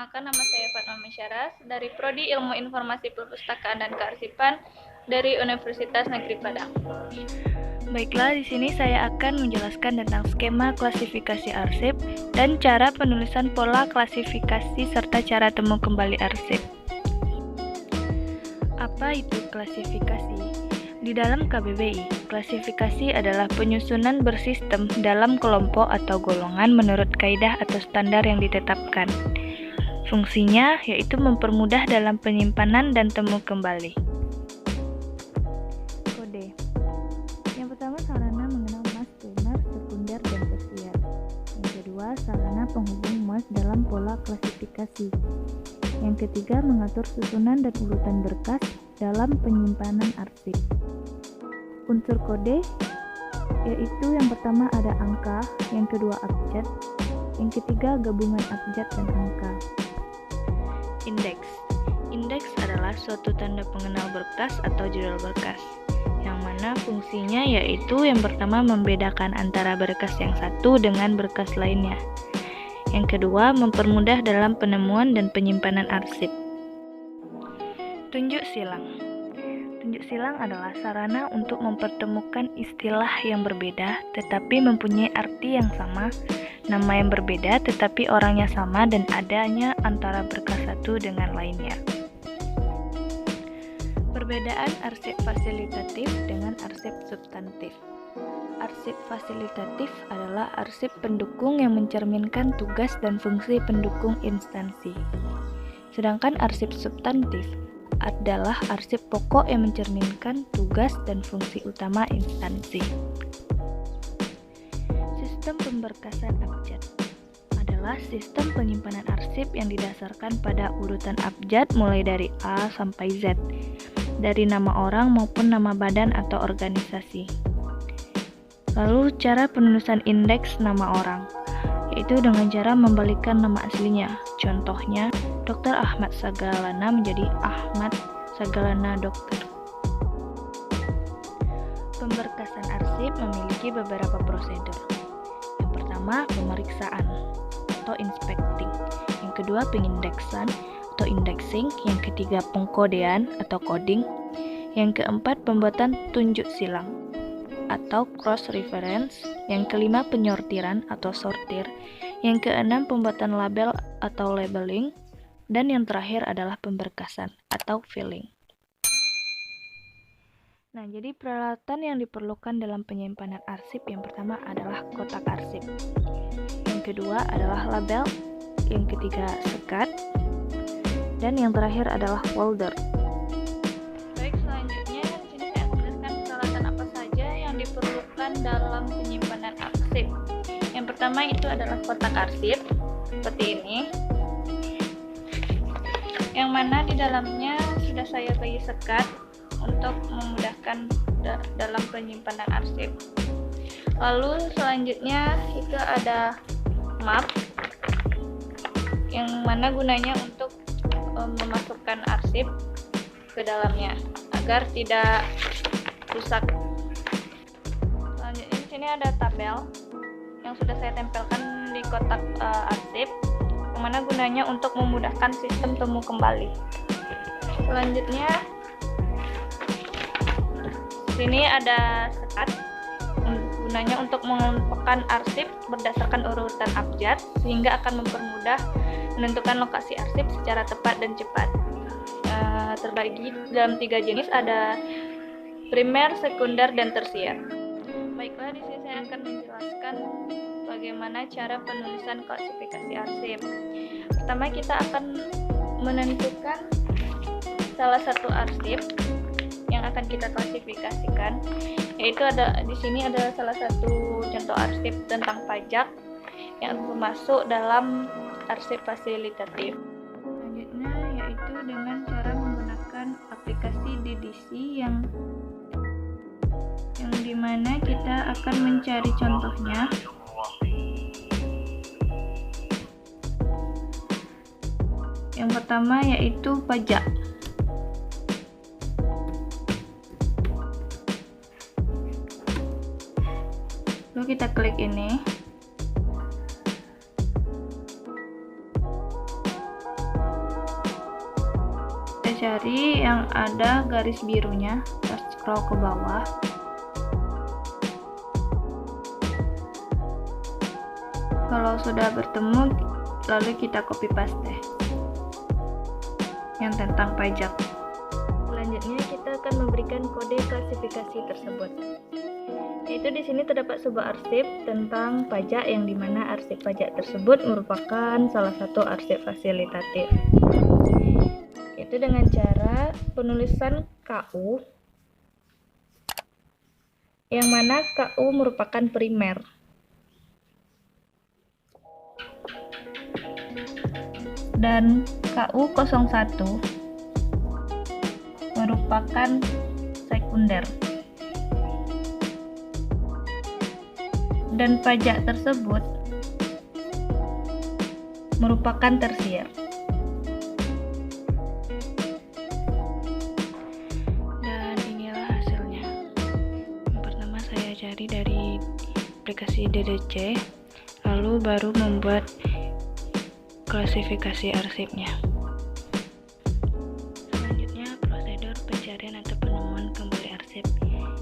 Perkenalkan, nama saya Fatma Misyaras dari Prodi Ilmu Informasi Perpustakaan dan Kearsipan dari Universitas Negeri Padang. Baiklah, di sini saya akan menjelaskan tentang skema klasifikasi arsip dan cara penulisan pola klasifikasi serta cara temu kembali arsip. Apa itu klasifikasi? Di dalam KBBI, klasifikasi adalah penyusunan bersistem dalam kelompok atau golongan menurut kaidah atau standar yang ditetapkan. Fungsinya yaitu mempermudah dalam penyimpanan dan temu kembali. Kode. Yang pertama, sarana mengenal mas primer, sekunder, dan tersier. Yang kedua, sarana penghubung mas dalam pola klasifikasi. Yang ketiga, mengatur susunan dan urutan berkas dalam penyimpanan arsip. Unsur kode yaitu yang pertama ada angka, yang kedua abjad, yang ketiga gabungan abjad dan angka. Indeks. Indeks adalah suatu tanda pengenal berkas atau judul berkas, yang mana fungsinya yaitu yang pertama membedakan antara berkas yang satu dengan berkas lainnya. Yang kedua, mempermudah dalam penemuan dan penyimpanan arsip. Tunjuk silang. Tunjuk silang adalah sarana untuk mempertemukan istilah yang berbeda tetapi mempunyai arti yang sama, nama yang berbeda tetapi orangnya sama dan adanya antara berkas satu dengan lainnya. Perbedaan arsip fasilitatif dengan arsip substantif. Arsip fasilitatif adalah arsip pendukung yang mencerminkan tugas dan fungsi pendukung instansi. Sedangkan arsip substantif adalah arsip pokok yang mencerminkan tugas dan fungsi utama instansi. Sistem pemberkasan abjad adalah sistem penyimpanan arsip yang didasarkan pada urutan abjad mulai dari A sampai Z, dari nama orang maupun nama badan atau organisasi. Lalu cara penulisan indeks nama orang, yaitu dengan cara membalikkan nama aslinya. Contohnya, Dr. Ahmad Sagalana menjadi Ahmad Sagalana Dokter. Pemberkasan arsip memiliki beberapa prosedur. Yang pertama, pemeriksaan atau inspecting. Yang kedua, pengindeksan atau indexing. Yang ketiga, pengkodean atau coding. Yang keempat, pembuatan tunjuk silang atau cross reference. Yang kelima, penyortiran atau sortir. Yang keenam, pembuatan label atau labeling. Dan yang terakhir adalah pemberkasan atau filling. Nah, jadi peralatan yang diperlukan dalam penyimpanan arsip yang pertama adalah kotak arsip. Yang kedua adalah label, yang ketiga sekat, dan yang terakhir adalah folder. Baik, selanjutnya di sini saya akan menjelaskan peralatan apa saja yang diperlukan dalam penyimpanan arsip. Yang pertama itu adalah kotak arsip seperti ini, yang mana di dalamnya sudah saya bagi sekat untuk memudahkan dalam penyimpanan arsip. Lalu selanjutnya itu ada map, yang mana gunanya untuk memasukkan arsip ke dalamnya agar tidak rusak. Selanjutnya di sini ada tabel yang sudah saya tempelkan di kotak arsip, yang mana gunanya untuk memudahkan sistem temu kembali. Selanjutnya sini ada sekat, gunanya untuk mengelompokkan arsip berdasarkan urutan abjad sehingga akan mempermudah menentukan lokasi arsip secara tepat dan cepat. Terbagi dalam 3 jenis, ada primer, sekunder, dan tersier. Baiklah, di sini saya akan menjelaskan bagaimana cara penulisan klasifikasi arsip. Pertama, kita akan menentukan salah satu arsip yang akan kita klasifikasikan, yaitu di sini ada salah satu contoh arsip tentang pajak yang termasuk dalam arsip fasilitatif. Selanjutnya yaitu dengan cara menggunakan aplikasi DDC yang dimana kita akan mencari contohnya. Yang pertama yaitu pajak. Lalu kita klik ini. cari yang ada garis birunya, kita scroll ke bawah. Kalau sudah bertemu, lalu kita copy paste yang tentang pajak. Selanjutnya kita akan memberikan kode klasifikasi tersebut. Yaitu di sini terdapat sebuah arsip tentang pajak yang dimana arsip pajak tersebut merupakan salah satu arsip fasilitatif. Yaitu dengan cara penulisan KU, yang mana KU merupakan primer. Dan KU 01 merupakan sekunder. Dan pajak tersebut merupakan tersier. Dan inilah hasilnya. Yang pertama saya cari dari aplikasi DDC, lalu baru membuat klasifikasi arsipnya. Selanjutnya prosedur pencarian atau penemuan kembali arsip.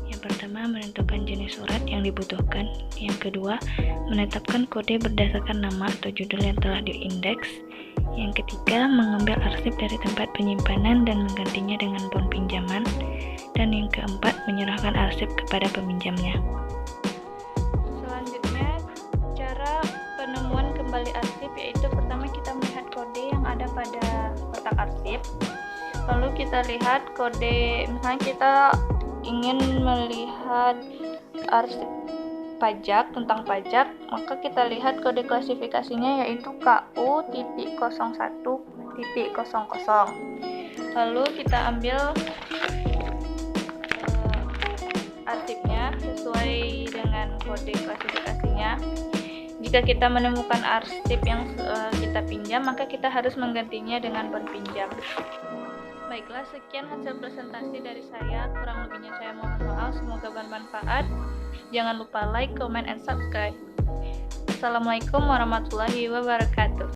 Yang pertama, menentukan jenis surat yang dibutuhkan. Yang kedua, menetapkan kode berdasarkan nama atau judul yang telah diindeks. Yang ketiga, mengambil arsip dari tempat penyimpanan dan menggantinya dengan bon pinjaman. Dan yang keempat, menyerahkan arsip kepada peminjamnya. Selanjutnya, cara penemuan kembali arsip yaitu pertama kita melihat kode yang ada pada kotak arsip. Lalu kita lihat kode, misalnya kita ingin melihat arsip pajak, tentang pajak, maka kita lihat kode klasifikasinya yaitu KU.01.00. Lalu kita ambil arsipnya sesuai dengan kode klasifikasinya. Jika kita menemukan arsip yang kita pinjam, maka kita harus menggantinya dengan bon pinjam. Baiklah, sekian hasil presentasi dari saya. Kurang lebihnya saya mohon maaf. Semoga bermanfaat. Jangan lupa like, comment, and subscribe. Assalamualaikum warahmatullahi wabarakatuh.